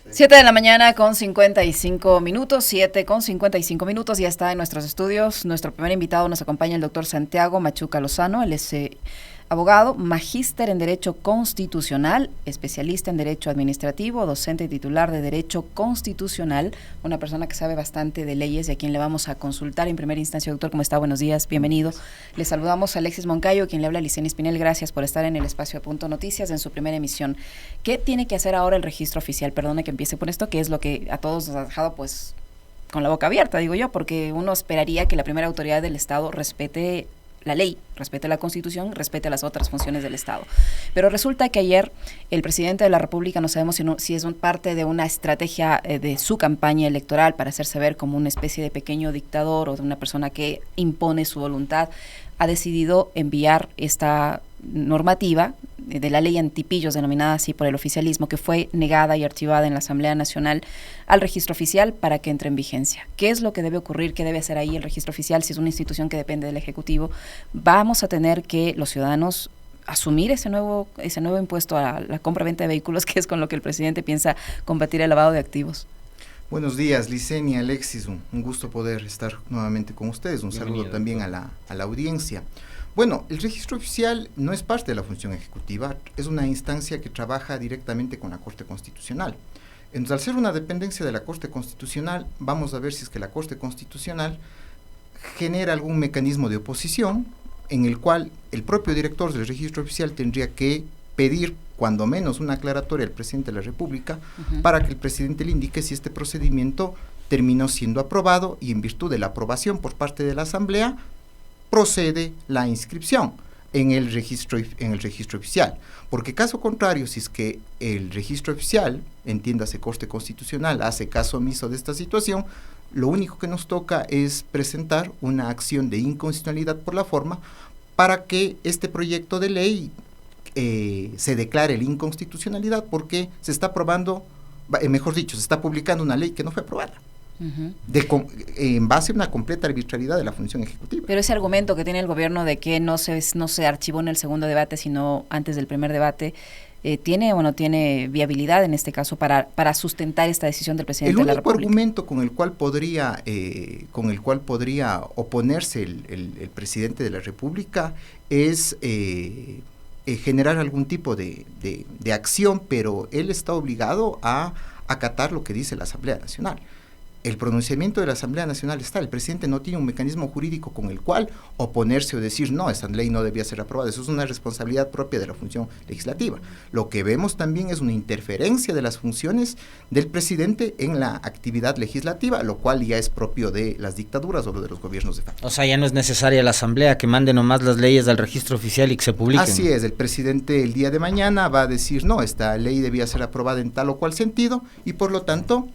7 de la mañana con 55 minutos, 7 con 55 minutos, ya está en nuestros estudios. Nuestro primer invitado nos acompaña el doctor Santiago Machuca Lozano. Él es abogado, magíster en Derecho Constitucional, especialista en Derecho Administrativo, docente titular de Derecho Constitucional, una persona que sabe bastante de leyes y a quien le vamos a consultar en primera instancia. Doctor, ¿cómo está? Buenos días, bienvenido. Le saludamos a Alexis Moncayo, quien le habla a Licenia Espinel. Gracias por estar en el espacio de Punto Noticias en su primera emisión. ¿Qué tiene que hacer ahora el registro oficial? Perdone que empiece por esto, que es lo que a todos nos ha dejado pues con la boca abierta, digo yo, porque uno esperaría que la primera autoridad del Estado respete la ley, respete la Constitución, respete las otras funciones del Estado. Pero resulta que ayer el presidente de la República, no sabemos si es parte de una estrategia de su campaña electoral para hacerse ver como una especie de pequeño dictador o de una persona que impone su voluntad, ha decidido enviar esta normativa de la ley antipillos, denominada así por el oficialismo, que fue negada y archivada en la Asamblea Nacional, al registro oficial para que entre en vigencia. ¿Qué es lo que debe ocurrir? ¿Qué debe hacer ahí el registro oficial? Si es una institución que depende del Ejecutivo, vamos a tener que los ciudadanos asumir ese nuevo impuesto a la compra-venta de vehículos, que es con lo que el presidente piensa combatir el lavado de activos. Buenos días, Licenia, Alexis, un gusto poder estar nuevamente con ustedes. Un saludo también a la audiencia. Bueno, el registro oficial no es parte de la función ejecutiva, es una instancia que trabaja directamente con la Corte Constitucional. Entonces, al ser una dependencia de la Corte Constitucional, vamos a ver si es que la Corte Constitucional genera algún mecanismo de oposición en el cual el propio director del registro oficial tendría que pedir cuando menos una aclaratoria al presidente de la República para que el presidente le indique si este procedimiento terminó siendo aprobado y en virtud de la aprobación por parte de la Asamblea procede la inscripción en el registro oficial, porque caso contrario, si es que el registro oficial, entiéndase Corte Constitucional, hace caso omiso de esta situación, lo único que nos toca es presentar una acción de inconstitucionalidad por la forma para que este proyecto de ley se declare la inconstitucionalidad, porque se está aprobando, mejor dicho, se está publicando una ley que no fue aprobada. En base a una completa arbitrariedad de la función ejecutiva. Pero ese argumento que tiene el gobierno de que no se archivó en el segundo debate, sino antes del primer debate, ¿tiene o no tiene viabilidad en este caso para sustentar esta decisión del presidente de la República? El único argumento con el cual podría oponerse el presidente de la República es generar algún tipo de acción, pero él está obligado a acatar lo que dice la Asamblea Nacional. El pronunciamiento de la Asamblea Nacional está, el presidente no tiene un mecanismo jurídico con el cual oponerse o decir, no, esta ley no debía ser aprobada. Eso es una responsabilidad propia de la función legislativa. Lo que vemos también es una interferencia de las funciones del presidente en la actividad legislativa, lo cual ya es propio de las dictaduras o de los gobiernos de facto. O sea, ya no es necesaria la Asamblea que mande nomás las leyes al registro oficial y que se publiquen. Así es, el presidente el día de mañana va a decir, no, esta ley debía ser aprobada en tal o cual sentido, y por lo tanto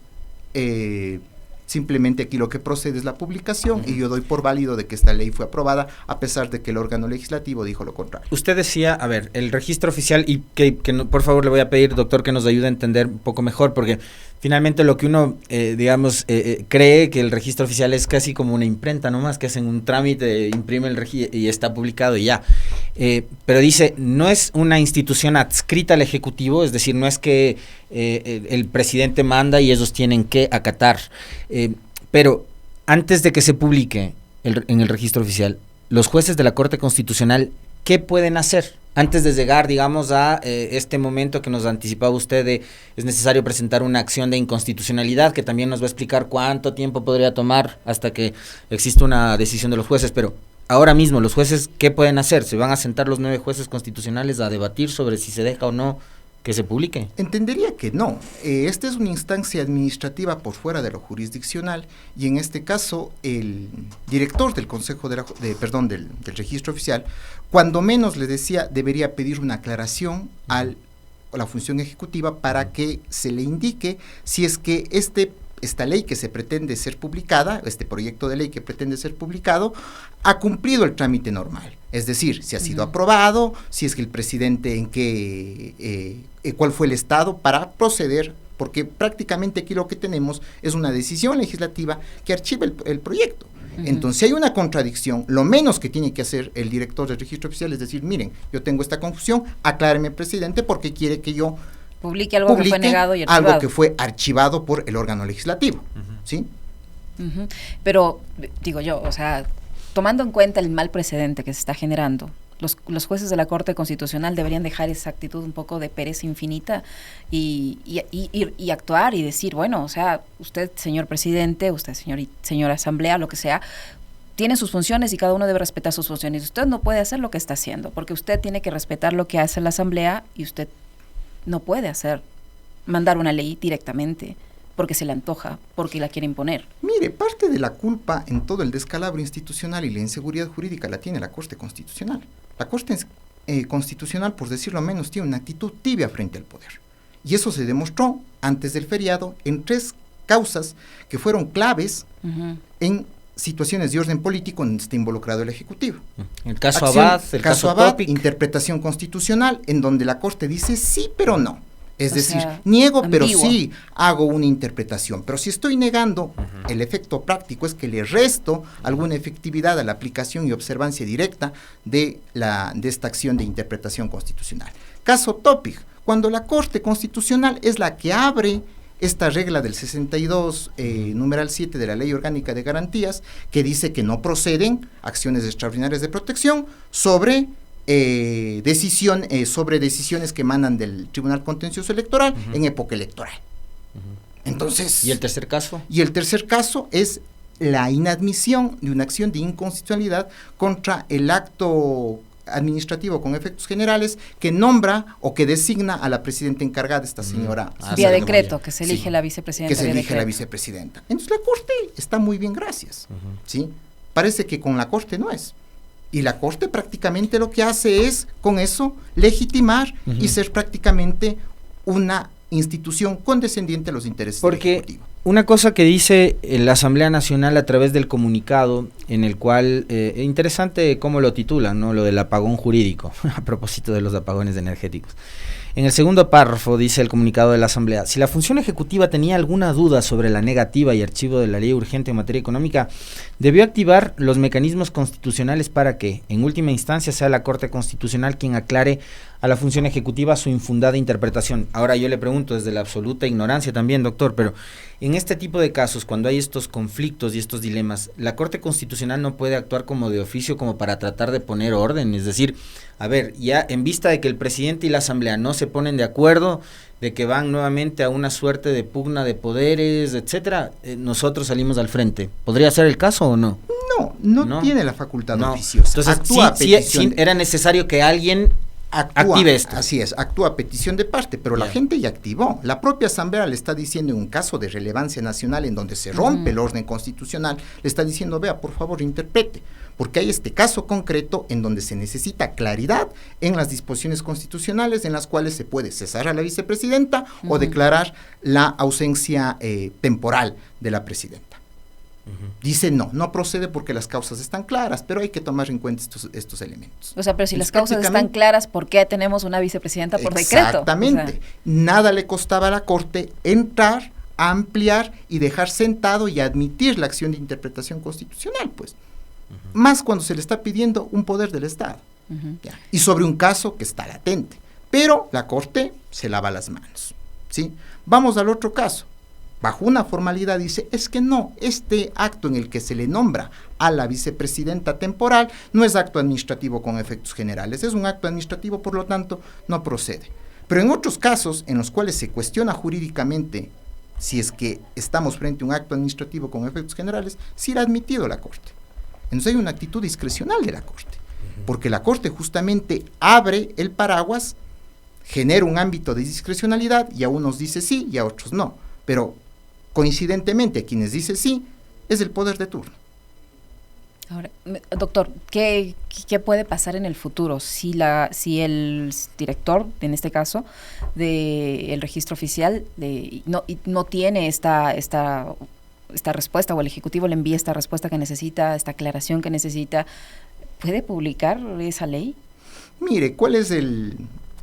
simplemente aquí lo que procede es la publicación y yo doy por válido de que esta ley fue aprobada a pesar de que el órgano legislativo dijo lo contrario. Usted decía, a ver, el registro oficial, y que no, por favor le voy a pedir, doctor, que nos ayude a entender un poco mejor, porque finalmente lo que uno, cree que el registro oficial es casi como una imprenta nomás, que hacen un trámite, imprime el registro y está publicado y ya. Pero dice, no es una institución adscrita al Ejecutivo, es decir, no es que el presidente manda y ellos tienen que acatar. Pero antes de que se publique en el registro oficial, los jueces de la Corte Constitucional, ¿qué pueden hacer? Antes de llegar, digamos, a este momento que nos anticipaba usted es necesario presentar una acción de inconstitucionalidad, que también nos va a explicar cuánto tiempo podría tomar hasta que exista una decisión de los jueces, pero ahora mismo los jueces, ¿qué pueden hacer? ¿Se van a sentar los 9 jueces constitucionales a debatir sobre si se deja o no que se publique? Entendería que no. Esta es una instancia administrativa por fuera de lo jurisdiccional y en este caso el director del Consejo del Registro Oficial, cuando menos le decía, debería pedir una aclaración a la función ejecutiva para que se le indique si es que esta ley que se pretende ser publicada, este proyecto de ley que pretende ser publicado, ha cumplido el trámite normal. Es decir, si ha sido aprobado, si es que el presidente cuál fue el estado para proceder, porque prácticamente aquí lo que tenemos es una decisión legislativa que archiva el proyecto. Entonces, si hay una contradicción, lo menos que tiene que hacer el director del registro oficial es decir, miren, yo tengo esta confusión, acláreme, presidente, porque quiere que yo publique algo que fue negado y archivado. Algo que fue archivado por el órgano legislativo, ¿sí? Pero, digo yo, o sea, tomando en cuenta el mal precedente que se está generando, los jueces de la Corte Constitucional deberían dejar esa actitud un poco de pereza infinita y actuar y decir, bueno, o sea, usted, señor presidente, usted, señora asamblea, lo que sea, tiene sus funciones y cada uno debe respetar sus funciones. Usted no puede hacer lo que está haciendo, porque usted tiene que respetar lo que hace la asamblea y usted no puede mandar una ley directamente porque se le antoja, porque la quiere imponer. Mire, parte de la culpa en todo el descalabro institucional y la inseguridad jurídica la tiene la Corte Constitucional. La Corte Constitucional, por decirlo menos, tiene una actitud tibia frente al poder. Y eso se demostró antes del feriado en 3 causas que fueron claves en situaciones de orden político en donde está involucrado el Ejecutivo. El caso Abad, el caso Abad, Topic. interpretación constitucional, en donde la Corte dice sí, pero no. Es decir, niego, ambiguo, pero sí hago una interpretación. Pero si estoy negando, el efecto práctico es que le resto alguna efectividad a la aplicación y observancia directa de esta acción de interpretación constitucional. Caso Topic, cuando la Corte Constitucional es la que abre esta regla del 62, numeral 7 de la Ley Orgánica de Garantías, que dice que no proceden acciones extraordinarias de protección sobre decisiones que emanan del Tribunal Contencioso Electoral en época electoral. Entonces, ¿y el tercer caso? Y el tercer caso es la inadmisión de una acción de inconstitucionalidad contra el acto administrativo con efectos generales que nombra o que designa a la presidenta encargada, esta señora. Vía decreto, que se elige la vicepresidenta. Que se elige la vicepresidenta. Entonces la Corte está muy bien, gracias. ¿Sí? Parece que con la Corte no es. Y la Corte prácticamente lo que hace es, con eso, legitimar y ser prácticamente una institución condescendiente a los intereses del Ejecutivo. Una cosa que dice la Asamblea Nacional a través del comunicado, en el cual, interesante cómo lo titulan, ¿no? Lo del apagón jurídico, a propósito de los apagones energéticos. En el segundo párrafo dice el comunicado de la Asamblea: si la función ejecutiva tenía alguna duda sobre la negativa y archivo de la ley urgente en materia económica, debió activar los mecanismos constitucionales para que, en última instancia, sea la Corte Constitucional quien aclare a la función ejecutiva su infundada interpretación. Ahora yo le pregunto desde la absoluta ignorancia también, doctor, pero en este tipo de casos, cuando hay estos conflictos y estos dilemas, ¿la Corte Constitucional no puede actuar como de oficio, como para tratar de poner orden? Es decir, a ver, ya en vista de que el presidente y la Asamblea no se ponen de acuerdo, de que van nuevamente a una suerte de pugna de poderes, etcétera, nosotros salimos al frente. ¿Podría ser el caso o no? No tiene la facultad oficiosa. Entonces, sí, era necesario que alguien active esto. Así es, actúa a petición de parte, pero la gente ya activó. La propia Asamblea le está diciendo, en un caso de relevancia nacional en donde se rompe el orden constitucional, le está diciendo, vea, por favor, interprete, porque hay este caso concreto en donde se necesita claridad en las disposiciones constitucionales en las cuales se puede cesar a la vicepresidenta o declarar la ausencia temporal de la presidenta. Dice no procede porque las causas están claras, pero hay que tomar en cuenta estos elementos. O sea, pero si las causas están claras, ¿por qué tenemos una vicepresidenta por decreto? Exactamente. O sea, nada le costaba a la Corte entrar, ampliar y dejar sentado y admitir la acción de interpretación constitucional, pues. Más cuando se le está pidiendo un poder del Estado. Y sobre un caso que está latente. Pero la Corte se lava las manos, ¿sí? Vamos al otro caso. Bajo una formalidad dice, es que no, este acto en el que se le nombra a la vicepresidenta temporal no es acto administrativo con efectos generales, es un acto administrativo, por lo tanto, no procede. Pero en otros casos, en los cuales se cuestiona jurídicamente si es que estamos frente a un acto administrativo con efectos generales, sí lo ha admitido la Corte. Entonces hay una actitud discrecional de la Corte, porque la Corte justamente abre el paraguas, genera un ámbito de discrecionalidad y a unos dice sí y a otros no, pero coincidentemente, a quienes dice sí, es el poder de turno. Ahora, doctor, ¿qué puede pasar en el futuro si el director, en este caso, del registro oficial no tiene esta respuesta, o el Ejecutivo le envía esta respuesta que necesita, esta aclaración que necesita? ¿Puede publicar esa ley? Mire,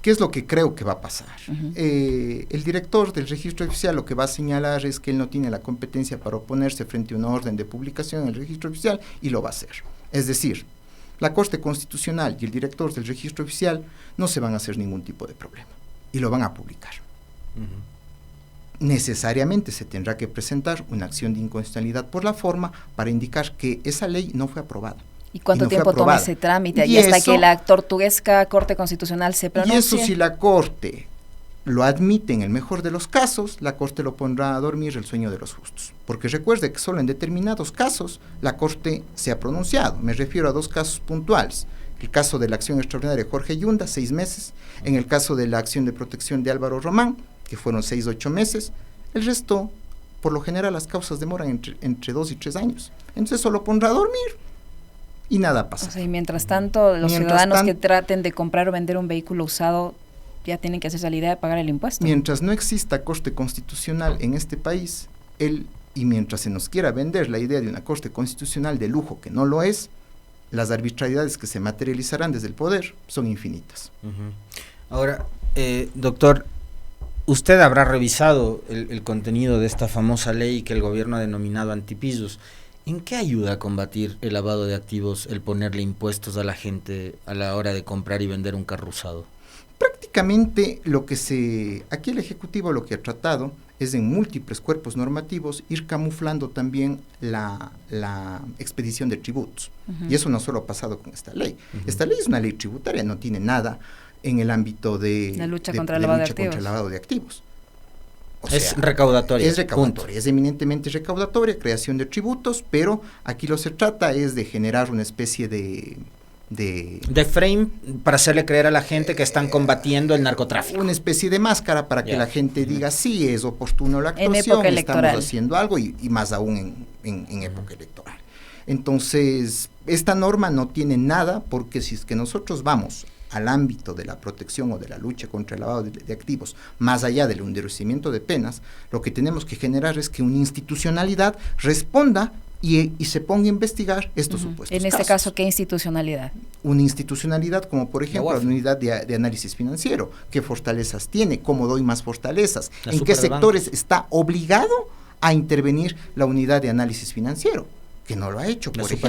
¿qué es lo que creo que va a pasar? El director del registro oficial lo que va a señalar es que él no tiene la competencia para oponerse frente a una orden de publicación en el registro oficial y lo va a hacer. Es decir, la Corte Constitucional y el director del registro oficial no se van a hacer ningún tipo de problema y lo van a publicar. necesariamente se tendrá que presentar una acción de inconstitucionalidad por la forma para indicar que esa ley no fue aprobada. ¿Y cuánto tiempo toma ese trámite? Y hasta que la portuguesa Corte Constitucional se pronuncie. Y eso, si la Corte lo admite en el mejor de los casos, la Corte lo pondrá a dormir el sueño de los justos. Porque recuerde que solo en determinados casos la Corte se ha pronunciado. Me refiero a 2 casos puntuales. El caso de la acción extraordinaria de Jorge Yunda, 6 meses. En el caso de la acción de protección de Álvaro Román, que fueron 6 a 8 meses. El resto, por lo general, las causas demoran entre 2 y 3 años. Entonces eso lo pondrá a dormir y nada pasa. O sea, y mientras tanto, los ciudadanos que traten de comprar o vender un vehículo usado ya tienen que hacerse la idea de pagar el impuesto. Mientras no exista Corte Constitucional en este país, y mientras se nos quiera vender la idea de una Corte Constitucional de lujo que no lo es, las arbitrariedades que se materializarán desde el poder son infinitas. Ahora, doctor, usted habrá revisado el contenido de esta famosa ley que el gobierno ha denominado antipisos. ¿En qué ayuda a combatir el lavado de activos el ponerle impuestos a la gente a la hora de comprar y vender un carro usado? Prácticamente aquí el Ejecutivo lo que ha tratado es en múltiples cuerpos normativos ir camuflando también la expedición de tributos. Y eso no solo ha pasado con esta ley. Esta ley es una ley tributaria, no tiene nada en el ámbito de la lucha contra el lavado de activos. Es recaudatoria. Es recaudatoria, es eminentemente recaudatoria, creación de tributos, pero aquí lo se trata es de generar una especie de frame para hacerle creer a la gente que están combatiendo el narcotráfico. Una especie de máscara para que la gente diga, sí, es oportuno la actuación, estamos haciendo algo, y más aún en época electoral. Entonces, esta norma no tiene nada, porque si es que nosotros vamos al ámbito de la protección o de la lucha contra el lavado de activos, más allá del endurecimiento de penas, lo que tenemos que generar es que una institucionalidad responda y se ponga a investigar estos supuestos En este caso, ¿qué institucionalidad? Una institucionalidad como, por ejemplo, la unidad de análisis financiero. ¿Qué fortalezas tiene? ¿Cómo doy más fortalezas? ¿En qué sectores está obligado a intervenir la unidad de análisis financiero? Que no lo ha hecho, por ejemplo.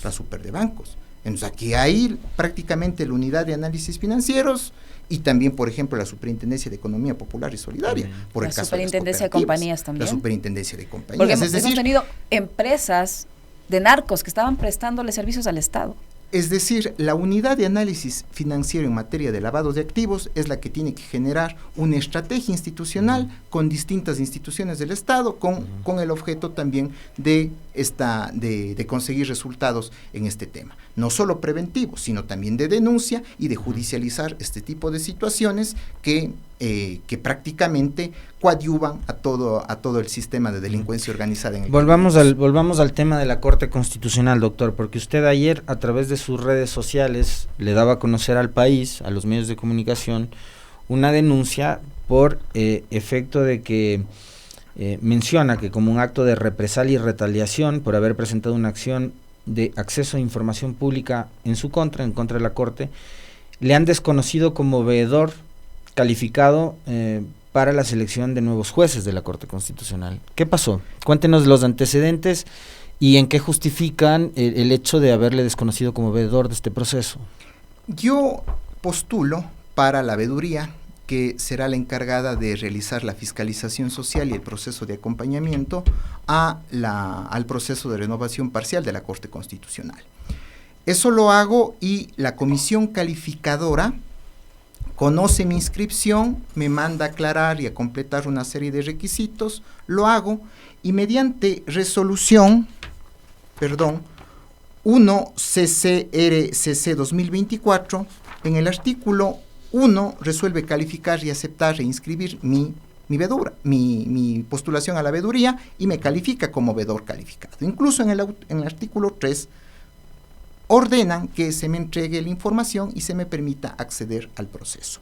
La super de bancos. Entonces, aquí hay prácticamente la unidad de análisis financieros y también, por ejemplo, la Superintendencia de Economía Popular y Solidaria. Por el caso de las Superintendencia de Compañías también. La Superintendencia de Compañías. Porque hemos tenido empresas de narcos que estaban prestándole servicios al Estado. Es decir, la unidad de análisis financiero en materia de lavado de activos es la que tiene que generar una estrategia institucional con distintas instituciones del Estado, con el objeto también de conseguir resultados en este tema. No solo preventivos, sino también de denuncia y de judicializar este tipo de situaciones que prácticamente coadyuvan a todo el sistema de delincuencia organizada en el Volvamos al tema de la Corte Constitucional, doctor, porque usted ayer a través de sus redes sociales le daba a conocer al país, a los medios de comunicación, una denuncia por efecto de que menciona que como un acto de represalia y retaliación por haber presentado una acción de acceso a información pública en contra de la Corte, le han desconocido como veedor calificado para la selección de nuevos jueces de la Corte Constitucional. ¿Qué pasó? Cuéntenos los antecedentes y en qué justifican el hecho de haberle desconocido como veedor de este proceso. Yo postulo para la veeduría, que será la encargada de realizar la fiscalización social y el proceso de acompañamiento al proceso de renovación parcial de la Corte Constitucional. Eso lo hago y la comisión calificadora conoce mi inscripción, me manda a aclarar y a completar una serie de requisitos, lo hago y mediante resolución, 1 CCRCC 2024, en el artículo 1 resuelve calificar y aceptar e inscribir mi postulación a la veeduría y me califica como veedor calificado. Incluso en el artículo 3 ordenan que se me entregue la información y se me permita acceder al proceso.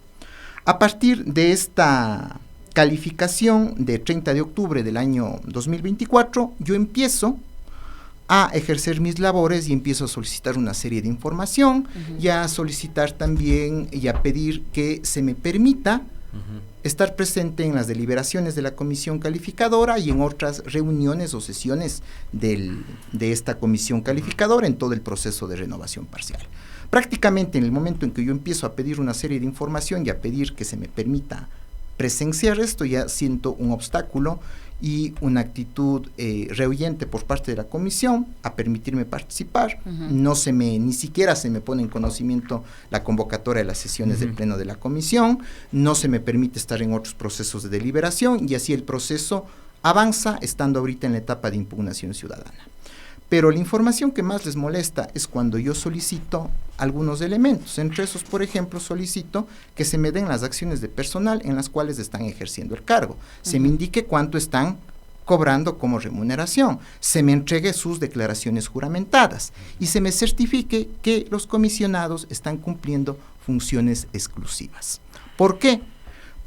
A partir de esta calificación de 30 de octubre del año 2024, yo empiezo a ejercer mis labores y empiezo a solicitar una serie de información, y a solicitar también y a pedir que se me permita estar presente en las deliberaciones de la comisión calificadora y en otras reuniones o sesiones de esta comisión calificadora en todo el proceso de renovación parcial. Prácticamente en el momento en que yo empiezo a pedir una serie de información y a pedir que se me permita presenciar esto ya siento un obstáculo y una actitud rehuyente por parte de la comisión a permitirme participar. Ni siquiera se me pone en conocimiento la convocatoria de las sesiones del pleno de la comisión, no se me permite estar en otros procesos de deliberación y así el proceso avanza estando ahorita en la etapa de impugnación ciudadana. Pero la información que más les molesta es cuando yo solicito algunos elementos. Entre esos, por ejemplo, solicito que se me den las acciones de personal en las cuales están ejerciendo el cargo. Se me indique cuánto están cobrando como remuneración. Se me entregue sus declaraciones juramentadas y se me certifique que los comisionados están cumpliendo funciones exclusivas. ¿Por qué?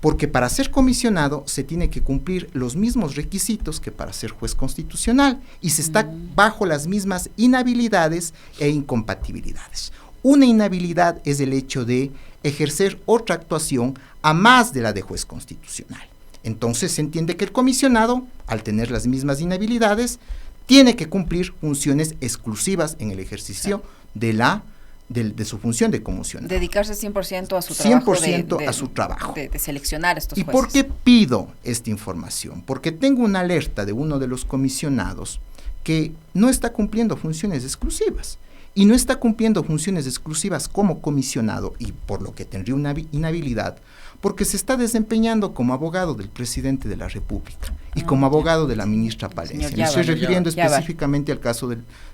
Porque para ser comisionado se tiene que cumplir los mismos requisitos que para ser juez constitucional y se está bajo las mismas inhabilidades e incompatibilidades. Una inhabilidad es el hecho de ejercer otra actuación a más de la de juez constitucional. Entonces se entiende que el comisionado, al tener las mismas inhabilidades, tiene que cumplir funciones exclusivas en el ejercicio de su función de comisionado. Dedicarse 100% a su trabajo. 100% a su trabajo. De seleccionar estos jueces. ¿Y por qué pido esta información? Porque tengo una alerta de uno de los comisionados que no está cumpliendo funciones exclusivas. Y no está cumpliendo funciones exclusivas como comisionado, y por lo que tendría una inhabilidad, porque se está desempeñando como abogado del presidente de la República y como abogado de la ministra Palencia. Me estoy refiriendo específicamente al caso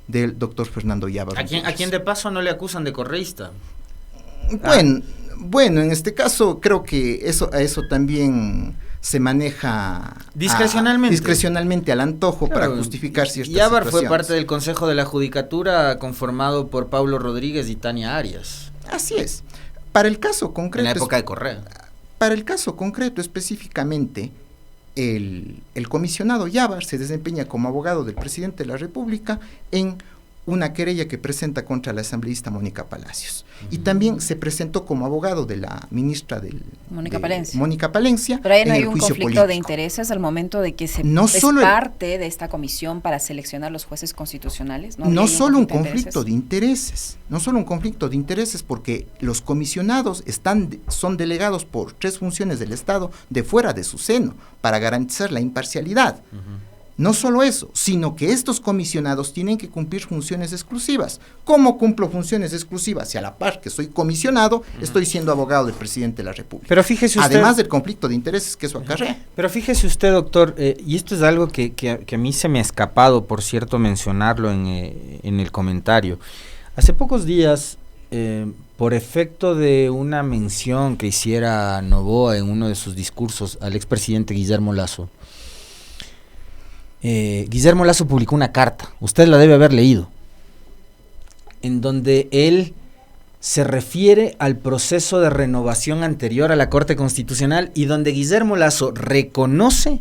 del doctor Fernando Yávar. ¿A quien de paso no le acusan de correísta? Bueno, en este caso creo que a eso también se maneja discrecionalmente al antojo, claro, para justificar ciertas Yávar situaciones. Fue parte del Consejo de la Judicatura conformado por Pablo Rodríguez y Tania Arias. Así es. Para el caso concreto... En la época de Correa. Para el caso concreto específicamente, el comisionado Yávar se desempeña como abogado del presidente de la República en una querella que presenta contra la asambleísta Mónica Palacios. Y también se presentó como abogado de la ministra Mónica Palencia. Pero ahí no hay un conflicto de intereses al momento de que es parte de esta comisión para seleccionar los jueces constitucionales. No solo un conflicto de intereses, porque los comisionados son delegados por 3 funciones del Estado de fuera de su seno para garantizar la imparcialidad. No solo eso, sino que estos comisionados tienen que cumplir funciones exclusivas. ¿Cómo cumplo funciones exclusivas? Si a la par que soy comisionado, estoy siendo abogado del presidente de la República. Pero fíjese usted, además del conflicto de intereses que eso acarrea. Pero fíjese usted, doctor, y esto es algo que a mí se me ha escapado, por cierto, mencionarlo en el comentario. Hace pocos días, por efecto de una mención que hiciera Noboa en uno de sus discursos al expresidente Guillermo Lasso, Guillermo Lasso publicó una carta, usted la debe haber leído, en donde él se refiere al proceso de renovación anterior a la Corte Constitucional y donde Guillermo Lasso reconoce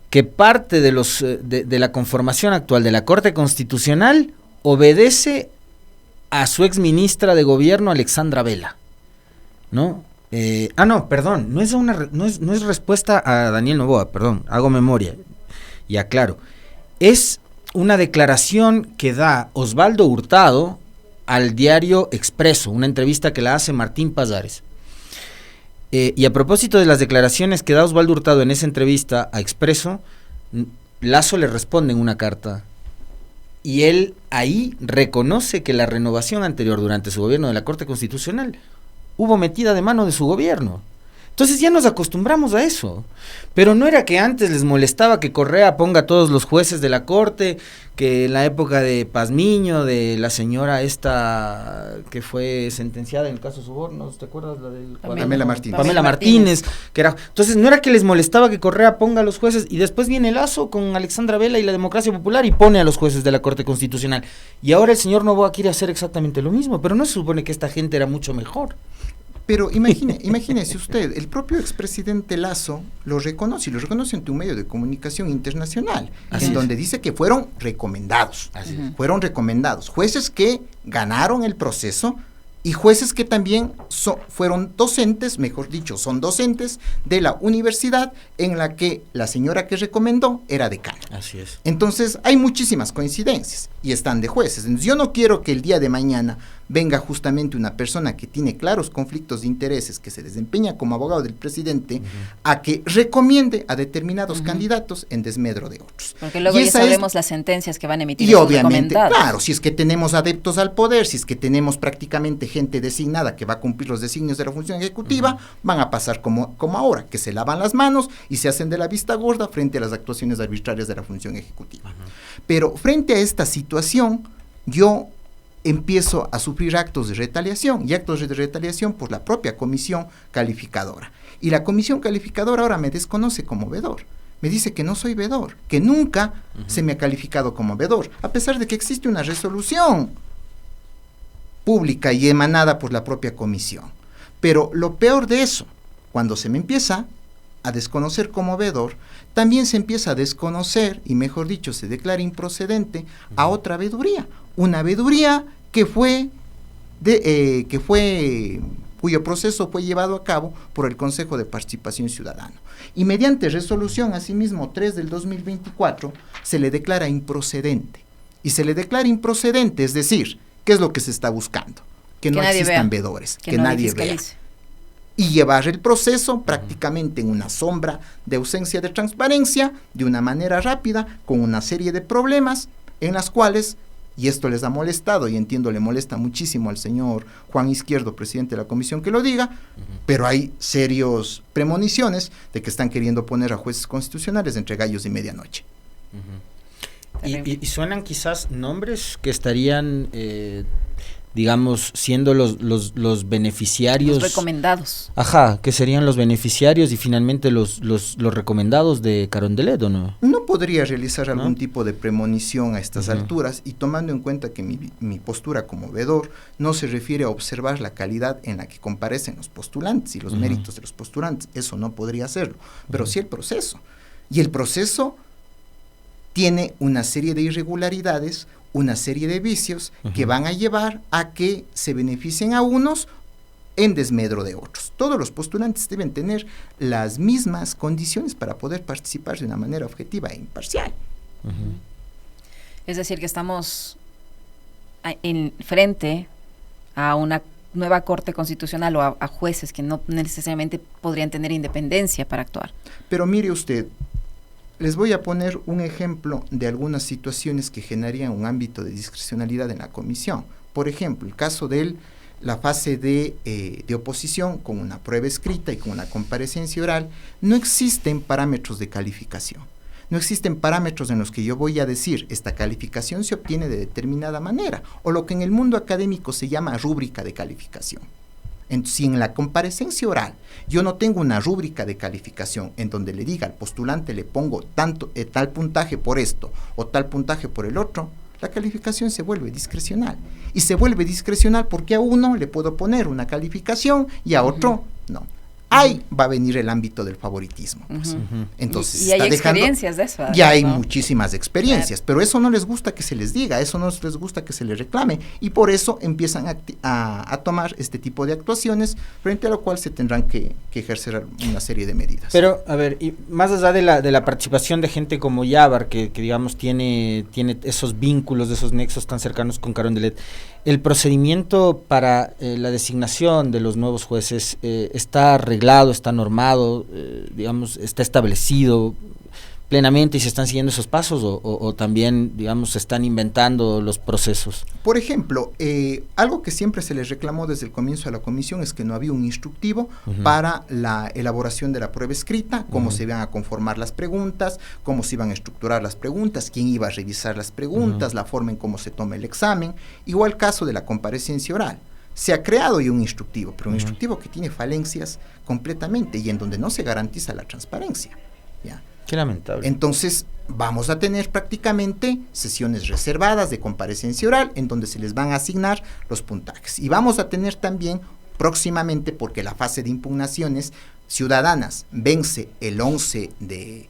que parte de la conformación actual de la Corte Constitucional obedece a su exministra de Gobierno, Alexandra Vela, ¿no? Perdón, no es respuesta a Daniel Noboa, perdón, hago memoria. Y aclaro, es una declaración que da Osvaldo Hurtado al diario Expreso, una entrevista que la hace Martín Pazares. Y a propósito de las declaraciones que da Osvaldo Hurtado en esa entrevista a Expreso, Lasso le responde en una carta, y él ahí reconoce que la renovación anterior durante su gobierno de la Corte Constitucional hubo metida de mano de su gobierno. Entonces ya nos acostumbramos a eso, pero no era que antes les molestaba que Correa ponga a todos los jueces de la Corte, que en la época de Pazmiño, de la señora esta que fue sentenciada en el caso Sobornos, ¿te acuerdas? La del Pamela Martínez. Pamela Martínez, que era, entonces no era que les molestaba que Correa ponga a los jueces y después viene Lasso con Alexandra Vela y la Democracia Popular y pone a los jueces de la Corte Constitucional. Y ahora el señor Noboa quiere hacer exactamente lo mismo, pero no se supone que esta gente era mucho mejor. Pero imagínese usted, el propio expresidente Lasso lo reconoce ante un medio de comunicación internacional, donde dice que fueron recomendados. Fueron recomendados. Jueces que ganaron el proceso y jueces que también fueron docentes, mejor dicho, son docentes de la universidad en la que la señora que recomendó era decana. Así es. Entonces, hay muchísimas coincidencias y están de jueces. Entonces, yo no quiero que el día de mañana venga justamente una persona que tiene claros conflictos de intereses, que se desempeña como abogado del presidente, a que recomiende a determinados candidatos en desmedro de otros. Porque luego ya sabemos las sentencias que van a emitir. Y obviamente, claro, si es que tenemos adeptos al poder, si es que tenemos prácticamente gente designada que va a cumplir los designios de la función ejecutiva, van a pasar como ahora, que se lavan las manos y se hacen de la vista gorda frente a las actuaciones arbitrarias de la función ejecutiva. Pero frente a esta situación, yo empiezo a sufrir actos de retaliación, y actos de retaliación por la propia comisión calificadora. Y la comisión calificadora ahora me desconoce como vedor. Me dice que no soy vedor, que nunca se me ha calificado como vedor, a pesar de que existe una resolución pública y emanada por la propia comisión. Pero lo peor de eso, cuando se me empieza a desconocer como vedor, también se empieza a desconocer, y mejor dicho, se declara improcedente a otra veduría, una veduría cuyo proceso fue llevado a cabo por el Consejo de Participación Ciudadana. Y mediante resolución, asimismo, 3 del 2024, se le declara improcedente. Y se le declara improcedente, es decir, ¿qué es lo que se está buscando? Que no existan vedores, que nadie vea. Y llevar el proceso prácticamente en una sombra de ausencia de transparencia, de una manera rápida, con una serie de problemas en las cuales, y esto les ha molestado, y entiendo le molesta muchísimo al señor Juan Izquierdo, presidente de la comisión, que lo diga, pero hay serios premoniciones de que están queriendo poner a jueces constitucionales entre gallos y medianoche. Y suenan quizás nombres que estarían digamos, siendo los beneficiarios. Los recomendados. Ajá, que serían los beneficiarios y finalmente los recomendados de Carondelet, ¿o no? No podría realizar algún tipo de premonición a estas alturas, y tomando en cuenta que mi postura como vedor no se refiere a observar la calidad en la que comparecen los postulantes y los méritos de los postulantes, eso no podría hacerlo, pero sí el proceso. Y el proceso tiene una serie de irregularidades, una serie de vicios que van a llevar a que se beneficien a unos en desmedro de otros. Todos los postulantes deben tener las mismas condiciones para poder participar de una manera objetiva e imparcial. Es decir, que estamos en frente a una nueva Corte Constitucional o a jueces que no necesariamente podrían tener independencia para actuar. Pero mire usted, les voy a poner un ejemplo de algunas situaciones que generarían un ámbito de discrecionalidad en la comisión. Por ejemplo, el caso de la fase de oposición con una prueba escrita y con una comparecencia oral. No existen parámetros de calificación. No existen parámetros en los que yo voy a decir esta calificación se obtiene de determinada manera, o lo que en el mundo académico se llama rúbrica de calificación. Si en la comparecencia oral yo no tengo una rúbrica de calificación en donde le diga al postulante le pongo tal puntaje por esto o tal puntaje por el otro, la calificación se vuelve discrecional. Y se vuelve discrecional porque a uno le puedo poner una calificación y a otro no. Ahí va a venir el ámbito del favoritismo. Pues. Entonces, y hay experiencias de eso. Ya hay muchísimas experiencias, pero eso no les gusta que se les diga, eso no les gusta que se les reclame, y por eso empiezan a tomar este tipo de actuaciones, frente a lo cual se tendrán que ejercer una serie de medidas. Pero, a ver, y más allá de la participación de gente como Yabar, que digamos tiene esos vínculos, esos nexos tan cercanos con Carondelet, el procedimiento para la designación de los nuevos jueces está arreglado, está normado, digamos, está establecido plenamente y se están siguiendo esos pasos o también, digamos, se están inventando los procesos. Por ejemplo, algo que siempre se les reclamó desde el comienzo de la comisión es que no había un instructivo para la elaboración de la prueba escrita, cómo se iban a conformar las preguntas, cómo se iban a estructurar las preguntas, quién iba a revisar las preguntas, la forma en cómo se toma el examen. Igual caso de la comparecencia oral. Se ha creado ya un instructivo, pero un instructivo que tiene falencias completamente y en donde no se garantiza la transparencia. ¿Ya? Qué lamentable. Entonces, vamos a tener prácticamente sesiones reservadas de comparecencia oral en donde se les van a asignar los puntajes. Y vamos a tener también próximamente, porque la fase de impugnaciones ciudadanas vence el 11 de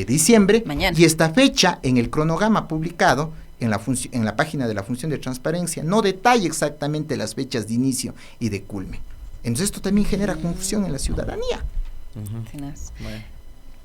diciembre. Mañana. Y esta fecha, en el cronograma publicado en la página de la Función de Transparencia, no detalla exactamente las fechas de inicio y de culmen. Entonces, esto también genera confusión en la ciudadanía. Bueno.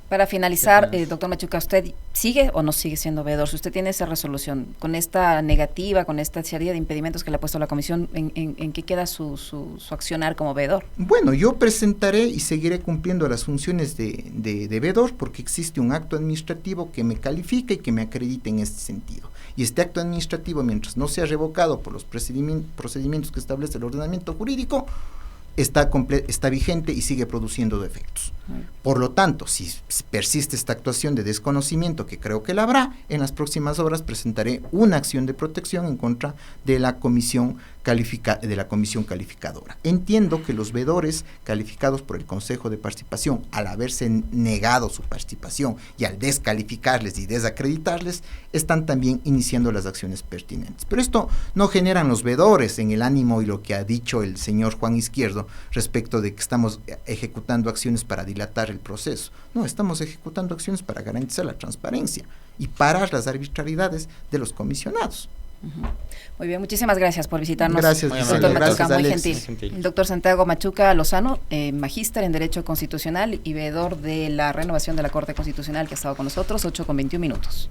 Para finalizar, doctor Machuca, ¿usted sigue o no sigue siendo veedor? Si usted tiene esa resolución, con esta negativa, con esta serie de impedimentos que le ha puesto la comisión, ¿en qué queda su accionar como veedor? Bueno, yo presentaré y seguiré cumpliendo las funciones de veedor porque existe un acto administrativo que me califica y que me acredita en este sentido. Y este acto administrativo, mientras no sea revocado por los procedimientos que establece el ordenamiento jurídico, está vigente y sigue produciendo defectos. Por lo tanto, si persiste esta actuación de desconocimiento, que creo que la habrá, en las próximas horas presentaré una acción de protección en contra de la comisión calificadora. Entiendo que los veedores calificados por el Consejo de Participación, al haberse negado su participación y al descalificarles y desacreditarles, están también iniciando las acciones pertinentes. Pero esto no generan los veedores en el ánimo y lo que ha dicho el señor Juan Izquierdo respecto de que estamos ejecutando acciones para dilatar el proceso. No, estamos ejecutando acciones para garantizar la transparencia y parar las arbitrariedades de los comisionados. Muy bien, muchísimas gracias por visitarnos. Gracias, doctor Machuca, muy Alexis. gentil. El doctor Santiago Machuca Lozano, magíster en Derecho Constitucional y veedor de la renovación de la Corte Constitucional, que ha estado con nosotros, 8:21 minutos.